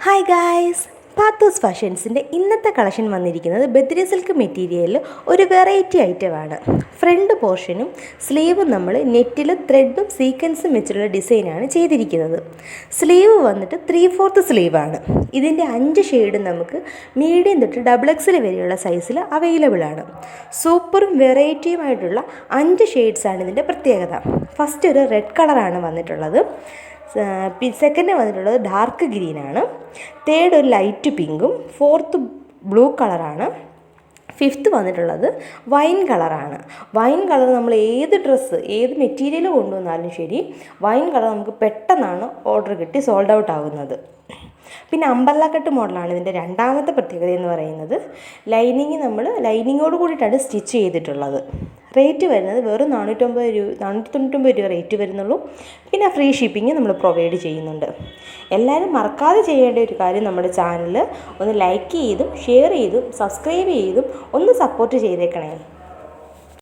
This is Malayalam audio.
ഹായ് ഗായ്സ്, പാത്തൂസ് ഫാഷൻസിൻ്റെ ഇന്നത്തെ കളക്ഷൻ വന്നിരിക്കുന്നത് ബദ്രി സിൽക്ക് മെറ്റീരിയലിൽ ഒരു വെറൈറ്റി ഐറ്റമാണ്. ഫ്രണ്ട് പോർഷനും സ്ലീവും നമ്മൾ നെറ്റിൽ ത്രെഡും സീക്വൻസും വെച്ചിട്ടുള്ള ഡിസൈനാണ് ചെയ്തിരിക്കുന്നത്. സ്ലീവ് വന്നിട്ട് 3/4 സ്ലീവാണ്. ഇതിൻ്റെ 5 ഷെയ്ഡ് നമുക്ക് മീഡിയം തൊട്ട് XXL വരെയുള്ള സൈസിൽ അവൈലബിൾ ആണ്. സൂപ്പറും വെറൈറ്റിയുമായിട്ടുള്ള 5 ഷെയ്ഡ്സാണ് ഇതിൻ്റെ പ്രത്യേകത. ഫസ്റ്റ് ഒരു റെഡ് കളറാണ് വന്നിട്ടുള്ളത്. സെക്കൻഡ് വന്നിട്ടുള്ളത് ഡാർക്ക് ഗ്രീനാണ്. തേർഡ് ഒരു ലൈറ്റ് പിങ്കും. ഫോർത്ത് ബ്ലൂ കളറാണ്. ഫിഫ്ത്ത് വന്നിട്ടുള്ളത് വൈൻ കളറാണ്. വൈൻ കളർ നമ്മൾ ഏത് ഡ്രസ്സ് ഏത് മെറ്റീരിയൽ കൊണ്ടുവന്നാലും ശരി, വൈൻ കളർ നമുക്ക് പെട്ടെന്നാണ് ഓർഡർ കിട്ടി സോൾഡ് ഔട്ട് ആകുന്നത്. പിന്നെ അമ്പർല കട്ട് മോഡലാണ് ഇതിൻ്റെ രണ്ടാമത്തെ പ്രത്യേകത എന്ന് പറയുന്നത്. ലൈനിങ്ങോട് കൂടിയിട്ടാണ് സ്റ്റിച്ച് ചെയ്തിട്ടുള്ളത്. റേറ്റ് വരുന്നത് വെറും 499 രൂപ റേറ്റ് വരുന്നുള്ളൂ. പിന്നെ ഫ്രീ ഷിപ്പിംഗ് നമ്മൾ പ്രൊവൈഡ് ചെയ്യുന്നുണ്ട്. എല്ലാവരും മറക്കാതെ ചെയ്യേണ്ട ഒരു കാര്യം, നമ്മുടെ ചാനൽ ഒന്ന് ലൈക്ക് ചെയ്തും ഷെയർ ചെയ്തും സബ്സ്ക്രൈബ് ചെയ്തും ഒന്ന് സപ്പോർട്ട് ചെയ്തേക്കണേ.